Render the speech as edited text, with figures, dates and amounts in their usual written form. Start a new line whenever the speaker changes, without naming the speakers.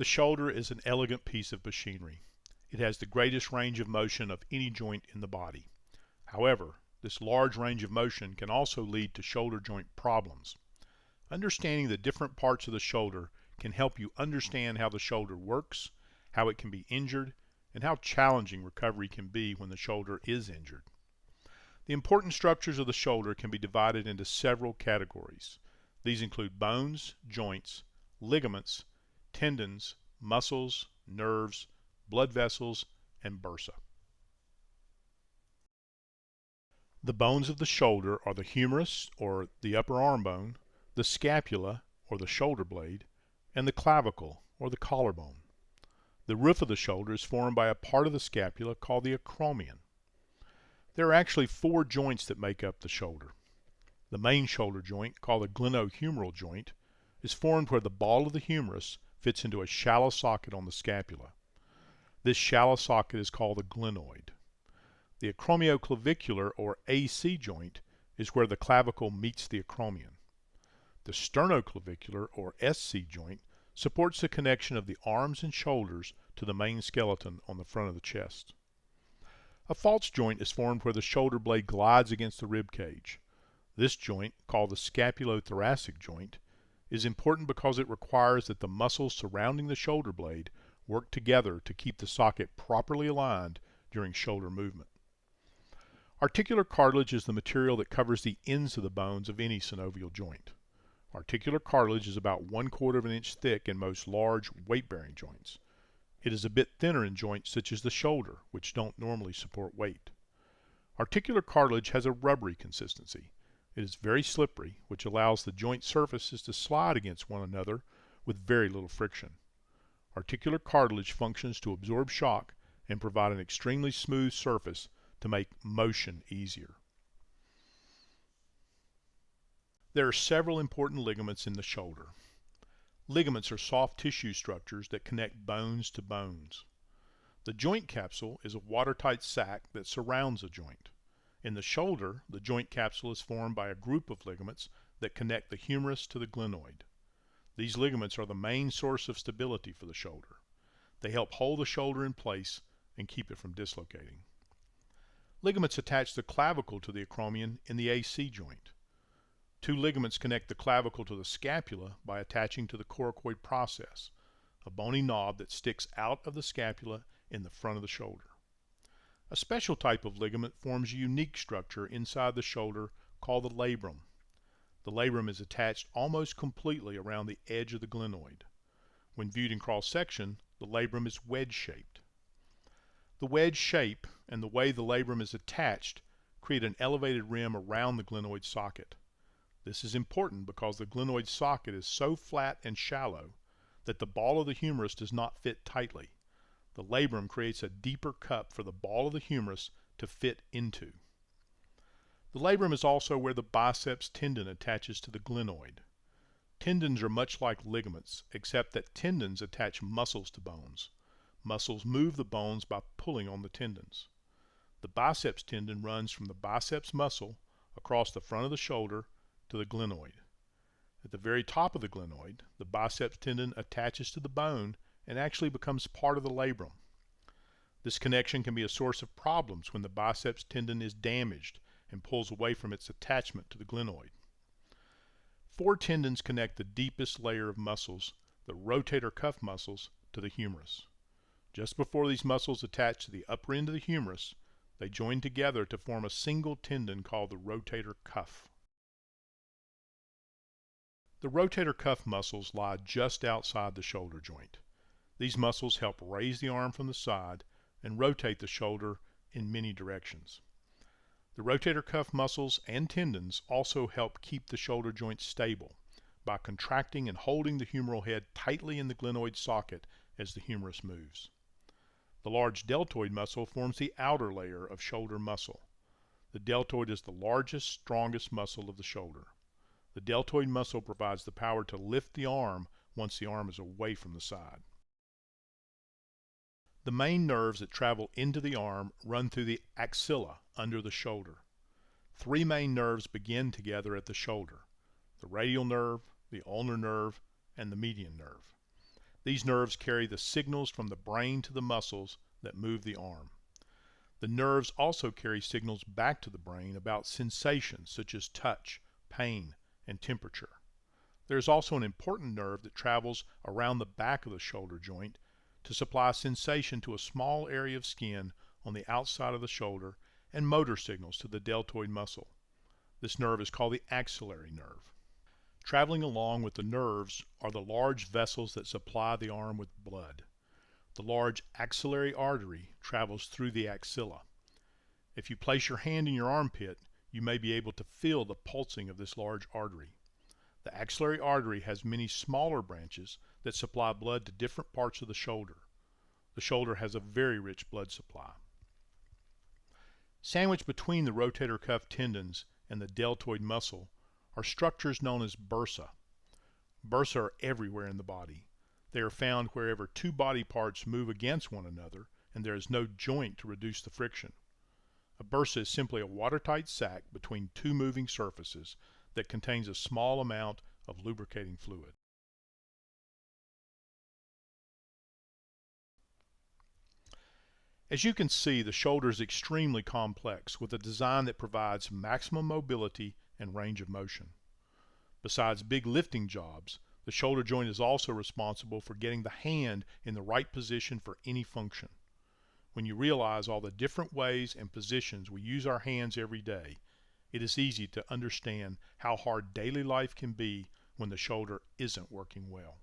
The shoulder is an elegant piece of machinery. It has the greatest range of motion of any joint in the body. However, this large range of motion can also lead to shoulder joint problems. Understanding the different parts of the shoulder can help you understand how the shoulder works, how it can be injured, and how challenging recovery can be when the shoulder is injured. The important structures of the shoulder can be divided into several categories. These include bones, joints, ligaments, tendons, muscles, nerves, blood vessels, and bursa. The bones of the shoulder are the humerus, or the upper arm bone, the scapula, or the shoulder blade, and the clavicle, or the collarbone. The roof of the shoulder is formed by a part of the scapula called the acromion. There are actually 4 joints that make up the shoulder. The main shoulder joint, called the glenohumeral joint, is formed where the ball of the humerus fits into a shallow socket on the scapula. This shallow socket is called the glenoid. The acromioclavicular, or AC joint, is where the clavicle meets the acromion. The sternoclavicular, or SC joint, supports the connection of the arms and shoulders to the main skeleton on the front of the chest. A false joint is formed where the shoulder blade glides against the rib cage. This joint, called the scapulothoracic joint, is important because it requires that the muscles surrounding the shoulder blade work together to keep the socket properly aligned during shoulder movement. Articular cartilage is the material that covers the ends of the bones of any synovial joint. Articular cartilage is about 1/4 of an inch thick in most large weight-bearing joints. It is a bit thinner in joints such as the shoulder, which don't normally support weight. Articular cartilage has a rubbery consistency. It is very slippery, which allows the joint surfaces to slide against one another with very little friction. Articular cartilage functions to absorb shock and provide an extremely smooth surface to make motion easier. There are several important ligaments in the shoulder. Ligaments are soft tissue structures that connect bones to bones. The joint capsule is a watertight sac that surrounds a joint. In the shoulder, the joint capsule is formed by a group of ligaments that connect the humerus to the glenoid. These ligaments are the main source of stability for the shoulder. They help hold the shoulder in place and keep it from dislocating. Ligaments attach the clavicle to the acromion in the AC joint. 2 ligaments connect the clavicle to the scapula by attaching to the coracoid process, a bony knob that sticks out of the scapula in the front of the shoulder. A special type of ligament forms a unique structure inside the shoulder called the labrum. The labrum is attached almost completely around the edge of the glenoid. When viewed in cross-section, the labrum is wedge-shaped. The wedge shape and the way the labrum is attached create an elevated rim around the glenoid socket. This is important because the glenoid socket is so flat and shallow that the ball of the humerus does not fit tightly. The labrum creates a deeper cup for the ball of the humerus to fit into. The labrum is also where the biceps tendon attaches to the glenoid. Tendons are much like ligaments, except that tendons attach muscles to bones. Muscles move the bones by pulling on the tendons. The biceps tendon runs from the biceps muscle across the front of the shoulder to the glenoid. At the very top of the glenoid, the biceps tendon attaches to the bone and actually becomes part of the labrum. This connection can be a source of problems when the biceps tendon is damaged and pulls away from its attachment to the glenoid. 4 tendons connect the deepest layer of muscles, the rotator cuff muscles, to the humerus. Just before these muscles attach to the upper end of the humerus, they join together to form a single tendon called the rotator cuff. The rotator cuff muscles lie just outside the shoulder joint. These muscles help raise the arm from the side and rotate the shoulder in many directions. The rotator cuff muscles and tendons also help keep the shoulder joint stable by contracting and holding the humeral head tightly in the glenoid socket as the humerus moves. The large deltoid muscle forms the outer layer of shoulder muscle. The deltoid is the largest, strongest muscle of the shoulder. The deltoid muscle provides the power to lift the arm once the arm is away from the side. The main nerves that travel into the arm run through the axilla under the shoulder. 3 main nerves begin together at the shoulder: the radial nerve, the ulnar nerve, and the median nerve. These nerves carry the signals from the brain to the muscles that move the arm. The nerves also carry signals back to the brain about sensations such as touch, pain, and temperature. There is also an important nerve that travels around the back of the shoulder joint to supply sensation to a small area of skin on the outside of the shoulder and motor signals to the deltoid muscle. This nerve is called the axillary nerve. Traveling along with the nerves are the large vessels that supply the arm with blood. The large axillary artery travels through the axilla. If you place your hand in your armpit, you may be able to feel the pulsing of this large artery. The axillary artery has many smaller branches that supply blood to different parts of the shoulder. The shoulder has a very rich blood supply. Sandwiched between the rotator cuff tendons and the deltoid muscle are structures known as bursa. Bursa are everywhere in the body. They are found wherever two body parts move against one another and there is no joint to reduce the friction. A bursa is simply a watertight sac between two moving surfaces that contains a small amount of lubricating fluid. As you can see, the shoulder is extremely complex with a design that provides maximum mobility and range of motion. Besides big lifting jobs, the shoulder joint is also responsible for getting the hand in the right position for any function. When you realize all the different ways and positions we use our hands every day, it is easy to understand how hard daily life can be when the shoulder isn't working well.